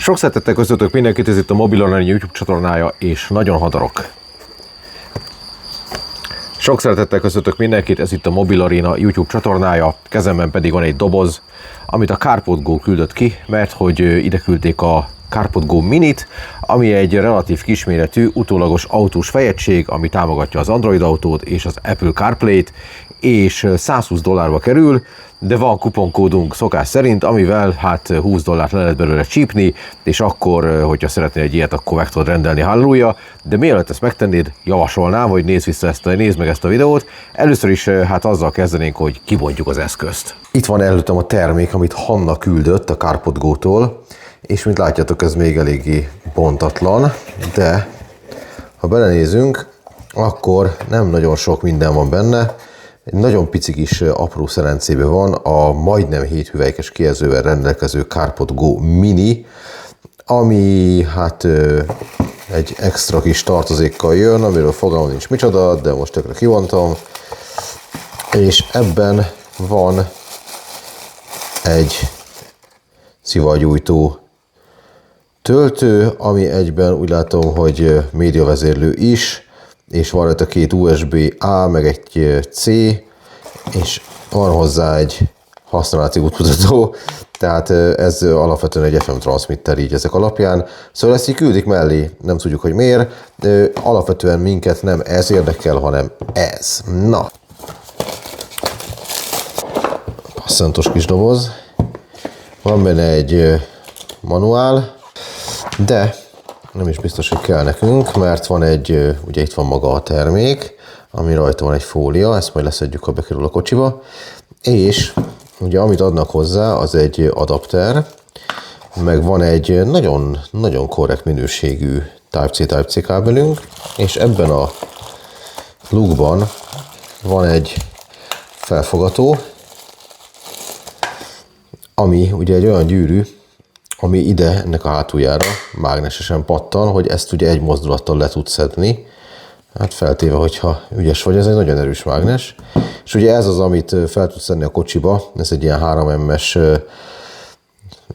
Sok szeretettel köszöntök mindenkit, ez itt a Mobil Arena YouTube csatornája, és nagyon hadarok. Sok szeretettel köszöntök mindenkit, ez itt a Mobil Arena YouTube csatornája, kezemben pedig van egy doboz, amit a CarPod-Go küldött ki, mert hogy ide küldték a CarPod-Go Minit, ami egy relatív kisméretű, utólagos autós fejegység, ami támogatja az Android autót és az Apple CarPlay-t, és $120 kerül, de van kuponkódunk szokás szerint, amivel hát $20 le lehet belőle csípni, és akkor, hogyha szeretnél egy ilyet, akkor meg tudod rendelni, halleluja. De mielőtt ezt megtennéd, javasolnám, hogy nézd meg ezt a videót. Először is hát azzal kezdenénk, hogy kibontjuk az eszközt. Itt van előttem a termék, amit Hanna küldött a CarPod-Go-tól, és mint látjátok, ez még eléggé bontatlan, de ha belenézünk, akkor nem nagyon sok minden van benne. Egy nagyon pici kis apró szerencében van a majdnem 7 hüvelykes kijelzővel rendelkező CarPod-Go Mini, ami hát egy extra kis tartozékkal jön, amiről fogalmam nincs micsoda, de most tökre kivontam. És ebben van egy szivargyújtó töltő, ami egyben úgy látom, hogy médiavezérlő is, és van rajta két USB-A, meg egy C, és van hozzá egy használati útmutató, tehát ez alapvetően egy FM transmitter így ezek alapján. Szóval ezt így küldik mellé, nem tudjuk, hogy miért. Alapvetően minket nem ez érdekel, hanem ez. Na. Passzantos kis doboz. Van benne egy manuál, de nem is biztos, hogy kell nekünk, mert van egy, ugye itt van maga a termék, ami rajta van egy fólia, ezt majd leszedjük, ha bekerül a kocsiba, és ugye amit adnak hozzá, az egy adapter, meg van egy nagyon korrekt minőségű Type-C kábelünk, és ebben a lukban van egy felfogató, ami ugye egy olyan gyűrű, ami ide, ennek a hátuljára mágnesesen pattan, hogy ezt ugye egy mozdulattal le tud szedni. Hát feltéve, hogyha ügyes vagy, ez egy nagyon erős mágnes. És ugye ez az, amit fel tudsz szedni a kocsiba, ez egy ilyen 3M-es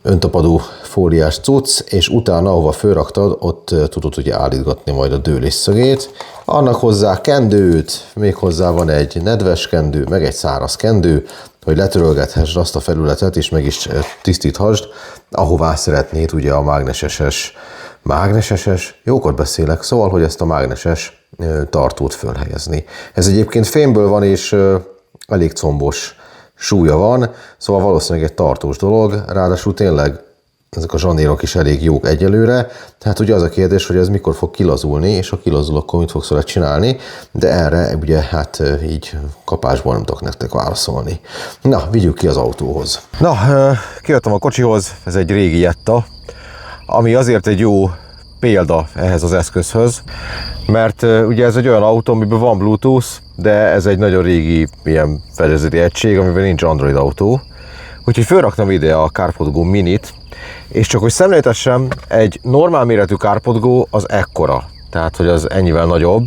öntapadó fóliás cucc, és utána, ahova fölraktad, ott tudod ugye állítgatni majd a dőlésszögét. Annak hozzá kendőt, még hozzá van egy nedves kendő, meg egy száraz kendő, hogy letörölgethessd azt a felületet, és meg is tisztíthasd, ahová szeretnéd ugye a mágneses, jókor beszélek, szóval, hogy ezt a mágneses tartót fölhelyezni. Ez egyébként fémből van, és elég combos súlya van, szóval valószínűleg egy tartós dolog, ráadásul tényleg ezek a zsanérok is elég jók egyelőre, tehát ugye az a kérdés, hogy ez mikor fog kilazulni, és ha kilazul, akkor mit fogsz vele csinálni, de erre ugye hát így kapásból nem tudok nektek válaszolni. Na, vigyük ki az autóhoz. Na, kijöttem a kocsihoz, ez egy régi Jetta, ami azért egy jó példa ehhez az eszközhöz, mert ugye ez egy olyan autó, amiben van Bluetooth, de ez egy nagyon régi ilyen fedezeti egység, amiben nincs Android autó. Úgyhogy felraktam ide a CarPod-Go Minit, és csak hogy szemléltessem, egy normál méretű CarPod-Go az ekkora, tehát hogy az ennyivel nagyobb,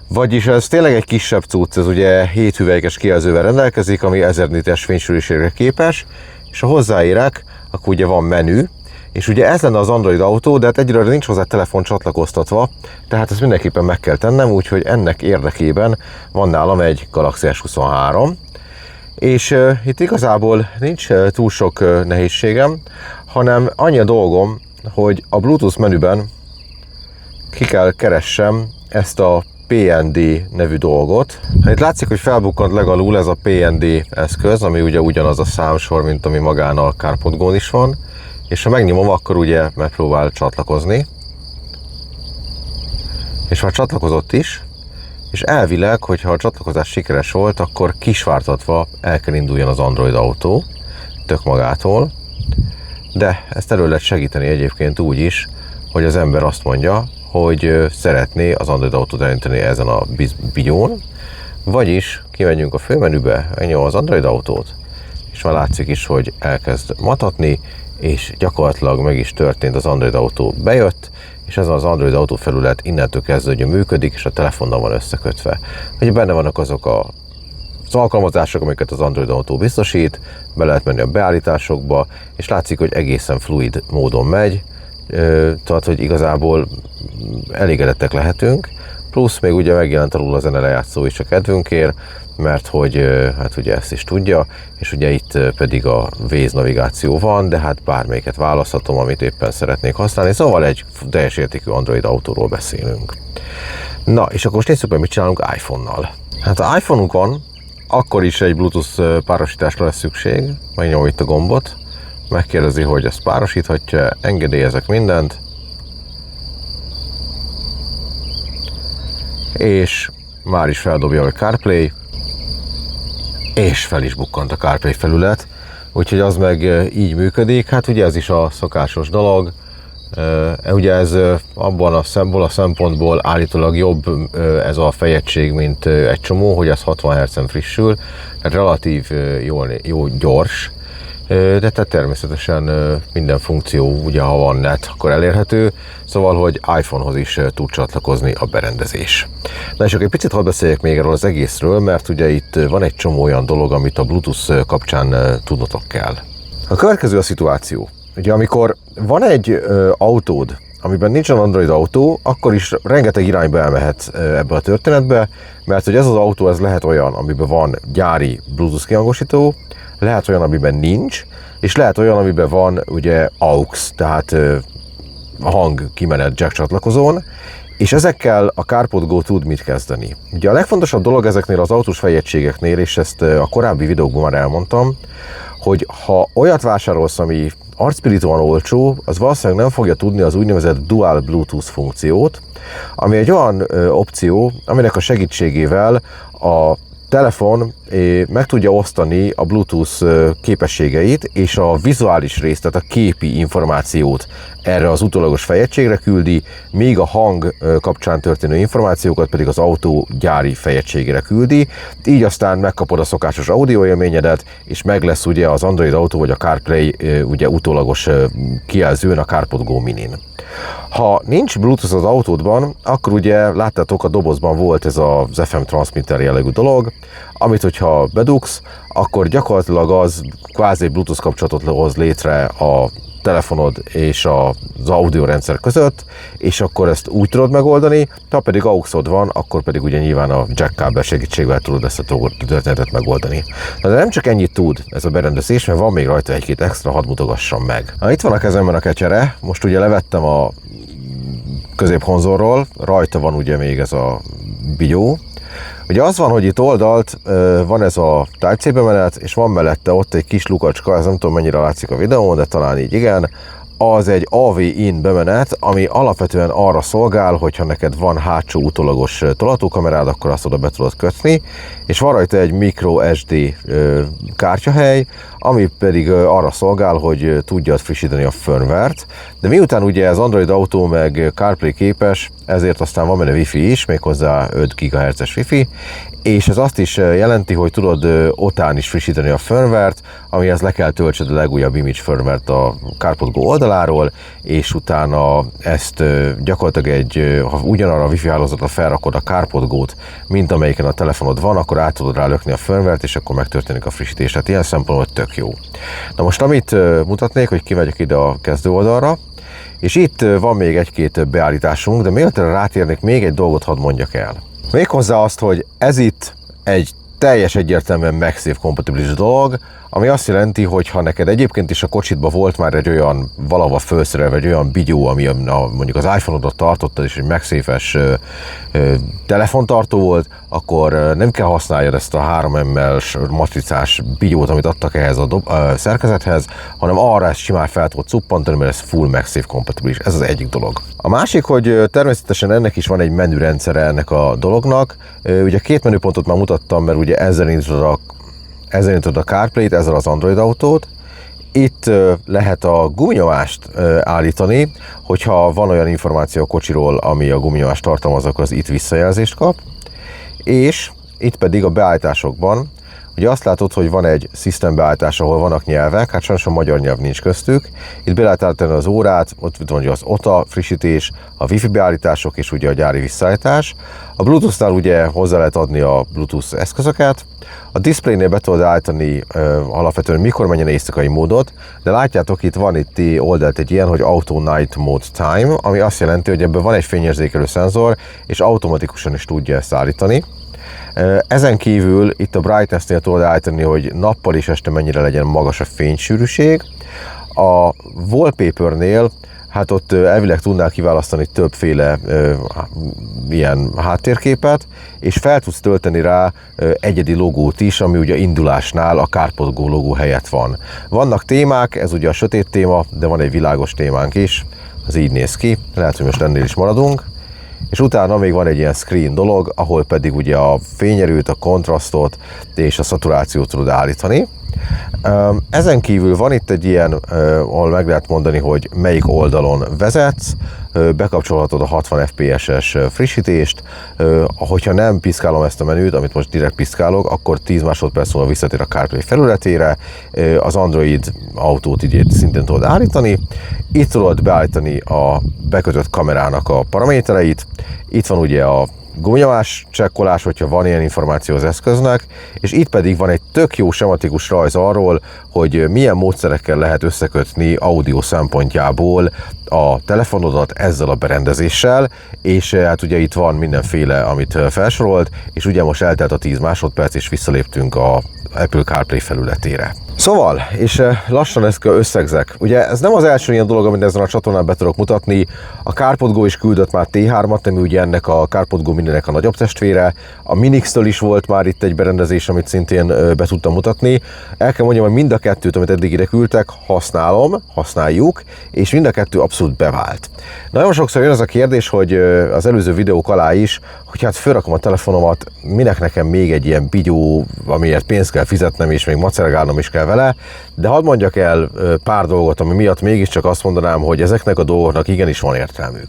vagyis ez tényleg egy kisebb cucc, ez ugye 7 hüvelykes kijelzővel rendelkezik, ami 1000 nits fénysűrűségre képes, és ha hozzáérek, akkor ugye van menü, és ugye ez lenne az Android autó, de hát egyelőre nincs hozzá telefon csatlakoztatva, tehát ezt mindenképpen meg kell tennem, úgyhogy ennek érdekében van nálam egy Galaxy S23, és itt igazából nincs túl sok nehézségem, hanem annyi a dolgom, hogy a Bluetooth menüben ki kell keressem ezt a PND nevű dolgot. Itt látszik, hogy felbukkant legalul ez a PND eszköz, ami ugye ugyanaz a számsor, mint ami magán a CarPod-Go-n is van, és ha megnyomom, akkor ugye megpróbál csatlakozni, és már csatlakozott is, és elvileg, hogyha a csatlakozás sikeres volt, akkor kisvártatva el kell induljon az Android autó, tök magától, de ezt elő lehet segíteni egyébként úgy is, hogy az ember azt mondja, hogy szeretné az Android autót elindítani ezen a bigyón, vagyis kimegyünk a főmenübe, megnyomom az Android autót, és már látszik is, hogy elkezd matatni, és gyakorlatilag meg is történt, az Android autó bejött, és ez az Android autó felület innentől kezdve ugye működik, és a telefonnal van összekötve. Ugye benne vannak azok az alkalmazások, amiket az Android autó biztosít, be lehet menni a beállításokba, és látszik, hogy egészen fluid módon megy, tehát hogy igazából elégedettek lehetünk, plusz még ugye megjelent alul a zene lejátszó is a kedvünkért, mert hogy hát ugye ezt is tudja, és ugye itt pedig a Waze navigáció van, de hát bármelyiket választhatom, amit éppen szeretnék használni, szóval egy teljes értékű Android autóról beszélünk. Na, és akkor most nézzük meg, mit csinálunk iPhone-nal. Hát ha iPhone-unk van, akkor is egy Bluetooth párosításra lesz szükség, megnyomom itt a gombot, megkérdezi, hogy ezt párosíthatja, engedélyezek mindent, és már is feldobja a CarPlay, és fel is bukkant a CarPlay felület, úgyhogy az meg így működik. Hát ugye ez is a szokásos dolog, ugye ez abban a szempontból állítólag jobb ez a fejegység, mint egy csomó, hogy ez 60 Hz-en frissül, tehát relatív jó gyors, de tehát természetesen minden funkció, ugye ha van net, akkor elérhető, szóval, hogy iPhone-hoz is tud csatlakozni a berendezés. Na és akkor egy picit hadd beszéljek még erről az egészről, mert ugye itt van egy csomó olyan dolog, amit a Bluetooth kapcsán tudnotok kell. A következő a szituáció. Ugye amikor van egy autód, amiben nincsen Android autó, akkor is rengeteg irányba elmehet ebbe a történetbe, mert hogy ez az autó ez lehet olyan, amiben van gyári Bluetooth kihangosító, lehet olyan, amiben nincs, és lehet olyan, amiben van ugye AUX, tehát a hang kimenet jack csatlakozón, és ezekkel a CarPod Go tud mit kezdeni. Ugye a legfontosabb dolog ezeknél az autós fejegységeknél, és ezt a korábbi videókban már elmondtam, hogy ha olyat vásárolsz, ami arcpirítóan olcsó, az valószínűleg nem fogja tudni az úgynevezett Dual Bluetooth funkciót, ami egy olyan opció, aminek a segítségével a telefon meg tudja osztani a Bluetooth képességeit, és a vizuális részt, tehát a képi információt erre az utólagos fejegységre küldi, míg a hang kapcsán történő információkat pedig az autó gyári fejegységére küldi, így aztán megkapod a szokásos audio élményedet, és meg lesz ugye az Android Auto vagy a CarPlay ugye utólagos kijelzőn a CarPod Go Minin. Ha nincs Bluetooth az autódban, akkor ugye láttátok, a dobozban volt ez az FM transmitter jellegű dolog, amit hogyha bedugsz, akkor gyakorlatilag az kvázi Bluetooth kapcsolatot hoz létre a telefonod és az audiorendszer között, és akkor ezt úgy tudod megoldani, ha pedig AUX-od van, akkor pedig ugye nyilván a jack kábel segítségével tudod ezt a történetet megoldani. De nem csak ennyit tud ez a berendezés, mert van még rajta egy-két extra, hadd mutogassam meg. Na, itt van a kezemben a kecsere, most ugye levettem a középkonzolról, rajta van ugye még ez a bigyó. Ugye az van, hogy itt oldalt van ez a Type-C bemenet, és van mellette ott egy kis lukacska, ez nem tudom mennyire látszik a videón, de talán így igen. Az egy AV-in bemenet, ami alapvetően arra szolgál, hogyha neked van hátsó utólagos tolatókamerád, akkor azt oda be tudod kötni, és van rajta egy micro SD kártyahely, ami pedig arra szolgál, hogy tudjad frissíteni a firmware-t, de miután ugye ez Android Auto meg CarPlay képes, ezért aztán van benne Wi-Fi is, méghozzá 5 GHz-es Wi-Fi, és ez azt is jelenti, hogy tudod otthon is frissíteni a firmware-t, amihez le kell töltsed a legújabb image firmware-t a CarPod Go oldaláról, és utána ezt gyakorlatilag ha ugyanarra a Wi-Fi hálózatra felrakod a CarPod Go-t, mint amelyiken a telefonod van, akkor át tudod rálökni a firmware-t, és akkor megtörténik a frissítés. Tehát ilyen szempontból tök jó. Na most amit mutatnék, hogy kimegyek ide a kezdő oldalra, és itt van még egy-két beállításunk, de mielőtt rátérnék, még egy dolgot hadd mondjak el. Méghozzá azt, hogy ez itt egy teljes egyértelműen MagSafe kompatibilis dolog, ami azt jelenti, hogy ha neked egyébként is a kocsitban volt már egy olyan valahol felszerelve, egy olyan bigyó, ami mondjuk az iPhone-odat tartottad, és egy MagSafe-es telefontartó volt, akkor nem kell használjad ezt a 3mm-s matricás bigyót, amit adtak ehhez a szerkezethez, hanem arra ezt simán fel tudod cuppantani, mert ez full MagSafe kompatibilis. Ez az egyik dolog. A másik, hogy természetesen ennek is van egy menürendszere ennek a dolognak. Ugye két menüpontot már mutattam, mert ugye ezzel indítod a CarPlay-t, ezzel az Android Autót. Itt lehet a guminyomást állítani, hogyha van olyan információ a kocsiról, ami a guminyomást tartalmaz, akkor az itt visszajelzést kap. És itt pedig a beállításokban ugye azt látod, hogy van egy systembeállítás, ahol vannak nyelvek, hát sajnos a magyar nyelv nincs köztük. Itt be lehet állítani az órát, ott van az OTA frissítés, a Wi-Fi beállítások és ugye a gyári visszaállítás. A Bluetooth-nál ugye hozzá lehet adni a Bluetooth eszközöket. A displaynél be tudod állítani alapvetően mikor menjen éjszakai módot, de látjátok, itt van itt oldalt egy ilyen, hogy Auto Night Mode Time, ami azt jelenti, hogy ebben van egy fényérzékelő szenzor, és automatikusan is tudja ezt állítani. Ezen kívül itt a brightness-nél tudod állítani, hogy nappal és este mennyire legyen magas a fénysűrűség. A wallpapernél hát ott elvileg tudnál kiválasztani többféle ilyen háttérképet, és fel tudsz tölteni rá egyedi logót is, ami ugye indulásnál a CarPodGo logó helyett van. Vannak témák, ez ugye a sötét téma, de van egy világos témánk is, az így néz ki, lehet, hogy most ennél is maradunk. És utána még van egy ilyen screen dolog, ahol pedig ugye a fényerőt, a kontrasztot és a szaturációt tudod állítani. Ezen kívül van itt egy ilyen, ahol meg lehet mondani, hogy melyik oldalon vezetsz, bekapcsolhatod a 60 fps-es frissítést, hogyha nem piszkálom ezt a menüt, amit most direkt piszkálok, akkor 10 másodperc múlva visszatér a CarPlay felületére, az Android autót így szintén tudod állítani, itt tudod beállítani a bekötött kamerának a paramétereit, itt van ugye a gumnyomás csekkolás, hogyha van ilyen információ az eszköznek, és itt pedig van egy tök jó sematikus rajz arról, hogy milyen módszerekkel lehet összekötni audio szempontjából a telefonodat ezzel a berendezéssel, és hát ugye itt van mindenféle, amit felsorolt, és ugye most eltelt a 10 másodperc, és visszaléptünk a Apple CarPlay felületére. Szóval, és lassan ezt összegzek. Ugye ez nem az első ilyen dolog, amit ezen a csatornán be tudok mutatni. A CarPodGo is küldött már T3-at, ami ugye ennek a CarPodGo Mininek a nagyobb testvére. A Minix-től is volt már itt egy berendezés, amit szintén be tudtam mutatni. El kell mondjam, hogy mind a kettőt, amit eddig ide küldtek, használjuk, és mind a kettő abszolút bevált. Nagyon sokszor jön az a kérdés, hogy az előző videók alá is, hogy hát fölrakom a telefonomat, minek nekem még egy ilyen bigyó, amiért pénzt kell fizetnem, és még macergálnom is kell vele, de hadd mondjak el pár dolgot, ami miatt mégiscsak azt mondanám, hogy ezeknek a dolgoknak igenis van értelmük.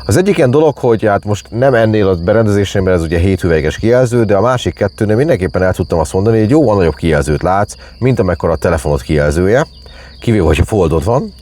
Az egyik ilyen dolog, hogy hát most nem ennél a berendezésnél, mert ez ugye 7 hüvelyes kijelző, de a másik kettőnél mindenképpen el tudtam azt mondani, hogy jóval nagyobb kijelzőt látsz, mint amekkora a telefonod kijelzője, kivéve, hogyha foldod van.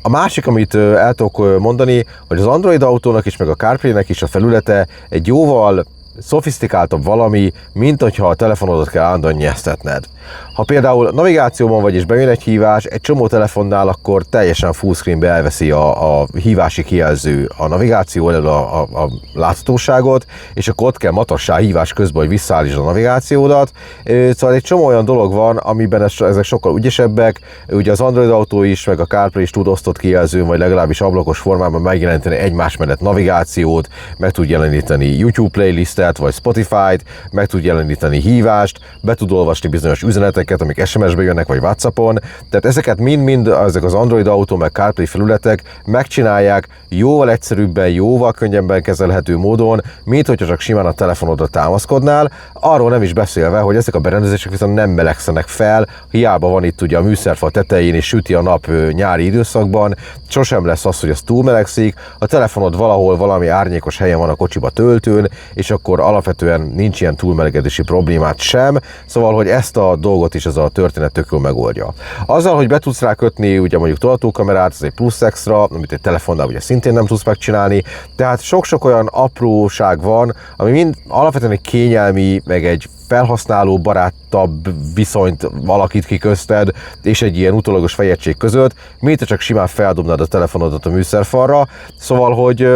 A másik, amit el tudok mondani, hogy az Android autónak is, meg a CarPlay-nek is a felülete egy jóval szofisztikáltabb valami, mint hogyha a telefonodat kell állandóan nyeztetned. Ha például navigációban vagy és bejön egy hívás, egy csomó telefonnál akkor teljesen fullscreenbe elveszi a hívási kijelző a navigáció elől a láthatóságot, és akkor ott kell matassá hívás közben, hogy visszaállítsd a navigációdat. Szóval egy csomó olyan dolog van, amiben ezek sokkal ügyesebbek. Ugye az Android autó is, meg a CarPlay is tud osztott kijelzőn, vagy legalábbis ablakos formában megjeleníteni egymás mellett navigációt, meg tud jeleníteni YouTube playlistet, vagy Spotify-t, meg tud jeleníteni hívást, be tud olvasni bizonyos üzeneteket, amik SMS-be jönnek, vagy WhatsAppon. Tehát ezeket mind-mind ezek az Android autó, meg CarPlay felületek megcsinálják jóval egyszerűbben, jóval könnyebben kezelhető módon, mint hogyha csak simán a telefonodra támaszkodnál. Arról nem is beszélve, hogy ezek a berendezések viszont nem melegszenek fel, hiába van itt ugye a műszerfal tetején és süti a nap nyári időszakban, sosem lesz az, hogy az túlmelegszik, a telefonod valahol valami árnyékos helyen van a kocsiba töltőn, és akkor alapvetően nincs ilyen túlmelegedési problémát sem, szóval, hogy ezt a dolgot is ez a történet tök jól megoldja. Azzal, hogy be tudsz rá kötni ugye mondjuk tolatókamerát, ez egy plusz extra, amit egy telefonnál ugye szintén nem tudsz megcsinálni, tehát sok-sok olyan apróság van, ami mind alapvetően egy kényelmi, meg egy felhasználó barátabb viszonyt alakít ki közted, és egy ilyen utólagos fejegység között, mint ha csak simán feldobnád a telefonodat a műszerfalra, szóval, hogy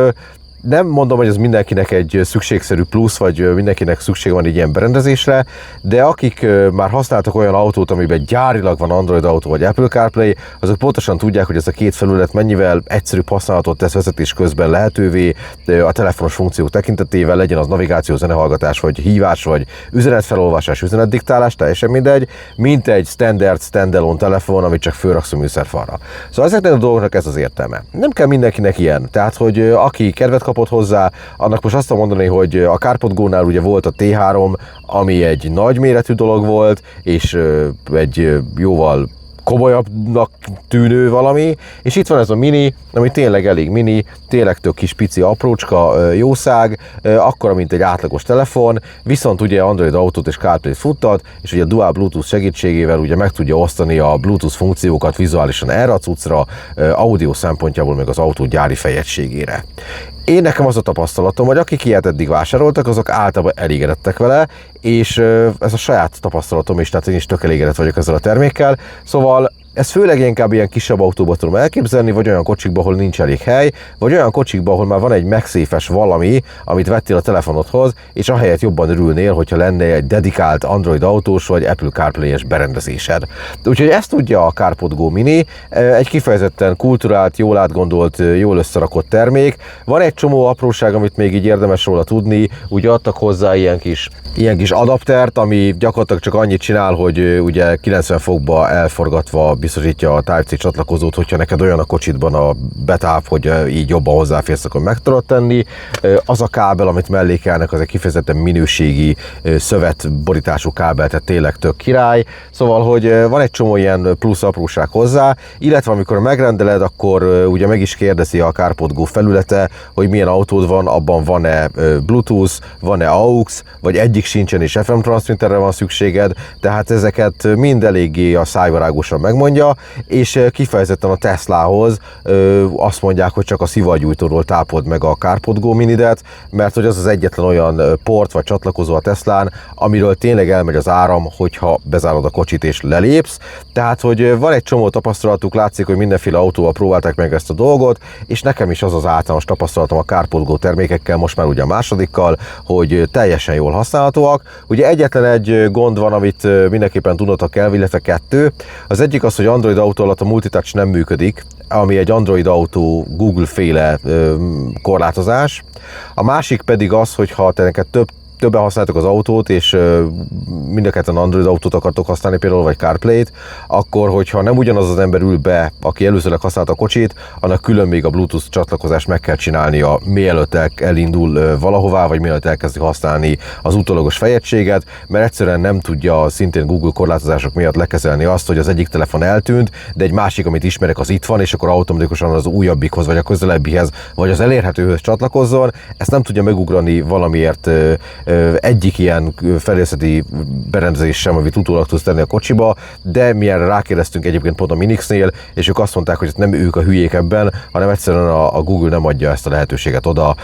nem mondom, hogy ez mindenkinek egy szükségszerű plusz, vagy mindenkinek szükség van egy ilyen berendezésre, de akik már használtak olyan autót, amiben gyárilag van Android autó vagy Apple CarPlay, azok pontosan tudják, hogy ez a két felület mennyivel egyszerűbb használatot tesz vezetés közben lehetővé a telefonos funkciók tekintetében, legyen az navigáció, zenehallgatás, vagy hívás, vagy üzenetfelolvasás, üzenetdiktálás, teljesen mindegy, mint egy standalone telefon, amit csak fölraksz a műszerfalra. Szóval ezeknek a dolgoknak ez az értelme. Nem kell mindenkinek ilyen, tehát hogy aki kedvet kapott hozzá, annak most azt mondani, hogy a CarPodGo-nál ugye volt a T3, ami egy nagy méretű dolog volt, és egy jóval komolyabbnak tűnő valami, és itt van ez a mini, ami tényleg elég mini, tényleg tök kis pici aprócska, jószág, akkora, mint egy átlagos telefon, viszont ugye Android Autót és CarPlay-t futtat, és ugye a Dual Bluetooth segítségével ugye meg tudja osztani a Bluetooth funkciókat vizuálisan erre a cuccra, audio szempontjából meg az autó gyári fejegységére. Én nekem az a tapasztalatom, hogy akik ilyet eddig vásároltak, azok általában elégedettek vele, és ez a saját tapasztalatom is, tehát én is tök elégedett vagyok ezzel a termékkel, szóval ez főleg inkább ilyen kisebb autóba tudom elképzelni, vagy olyan kocsikba, ahol nincs elég hely, vagy olyan kocsikba, ahol már van egy MagSafe-es valami, amit vettél a telefonodhoz, és ahelyett jobban örülnél, hogyha lenne egy dedikált Android autós vagy Apple CarPlay-es berendezésed. Úgyhogy ezt tudja a CarPod Go Mini, egy kifejezetten kulturált, jól átgondolt, jól összerakott termék. Van egy csomó apróság, amit még így érdemes róla tudni, ugye adtak hozzá ilyen kis adaptert, ami gyakorlatilag csak annyit csinál, hogy ugye 90 fokba elforgatva biztosítja a Type-C csatlakozót, hogyha neked olyan a kocsidban a betáp, hogy így jobban hozzáférsz, akkor meg tudod tenni. Az a kábel, amit mellékelnek, az egy kifejezetten minőségi szövetborítású kábel, tehát tényleg tök király. Szóval, hogy van egy csomó ilyen plusz apróság hozzá, illetve amikor megrendeled, akkor ugye meg is kérdezi a CarPod Go felülete, hogy milyen autód van, abban van-e Bluetooth, van-e AUX, vagy egyik sincsen és FM transmitterre van szükséged, tehát ezeket mind eléggé a szájvarágosan megmondja, és kifejezetten a Teslahoz azt mondják, hogy csak a szivargyújtóról tápod meg a CarPod Go Minidet, mert hogy az az egyetlen olyan port vagy csatlakozó a Teslán, amiről tényleg elmegy az áram, hogyha bezárod a kocsit és lelépsz. Tehát, hogy van egy csomó tapasztalatuk, látszik, hogy mindenféle autóval próbálták meg ezt a dolgot, és nekem is az az általános tapasztalatom a CarPod Go termékekkel, most már ugye a másodikkal, hogy teljesen jól használhatóak. Ugye egyetlen egy gond van, amit mindenképpen tudnotok kell, illetve kettő. Az egyik az, hogy Android Auto alatt a multitouch nem működik, ami egy Android Auto Google-féle korlátozás. A másik pedig az, hogy ha te neked többen használtok az autót, és mind a ketten Android autót akartok használni például, vagy CarPlay-t, akkor, hogyha nem ugyanaz az ember ül be, aki előzőleg használta a kocsit, annak külön még a Bluetooth csatlakozást meg kell csinálnia, mielőtt elindul valahová, vagy mielőtt elkezdi használni az utólagos fejegységet, mert egyszerűen nem tudja szintén Google korlátozások miatt lekezelni azt, hogy az egyik telefon eltűnt, de egy másik, amit ismerek, az itt van, és akkor automatikusan az újabbikhoz, vagy a közelebbihez, vagy az elérhetőhöz csatlakozzon. Ezt nem tudja megugrani valamiért egyik ilyen felészeti berendezés sem, amit utólag tudsz tenni a kocsiba, de mi erre rákérdeztünk egyébként pont a Minixnél, és ők azt mondták, hogy nem ők a hülyék ebben, hanem egyszerűen a Google nem adja ezt a lehetőséget oda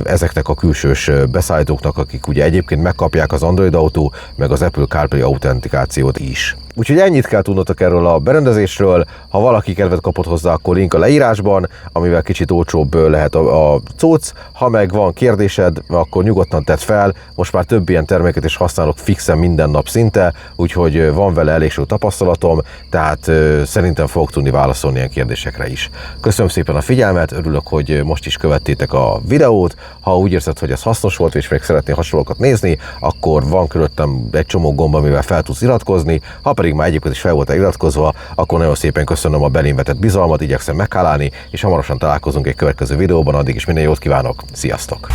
ezeknek a külsős beszállítóknak, akik ugye egyébként megkapják az Android Auto, meg az Apple CarPlay autentikációt is. Úgyhogy ennyit kell tudnotok erről a berendezésről, ha valaki kedvet kapott hozzá, akkor link a leírásban, amivel kicsit olcsóbb lehet a cucc. Ha meg van kérdésed, akkor nyugodtan tedd fel, most már több ilyen terméket is használok fixen minden nap szinte, úgyhogy van vele elég sok tapasztalatom, tehát szerintem fogok tudni válaszolni ilyen kérdésekre is. Köszönöm szépen a figyelmet, örülök, hogy most is követtétek a videót, ha úgy érzed, hogy ez hasznos volt, és még szeretnél hasonlókat nézni, akkor van körülöttem egy csomó gomb, amivel fel tudsz iratkozni, ha pedig már egyébként is fel voltál iratkozva, akkor nagyon szépen köszönöm a belém vetett bizalmat, igyekszem meghálálni, és hamarosan találkozunk egy következő videóban, addig is minden jót kívánok, sziasztok!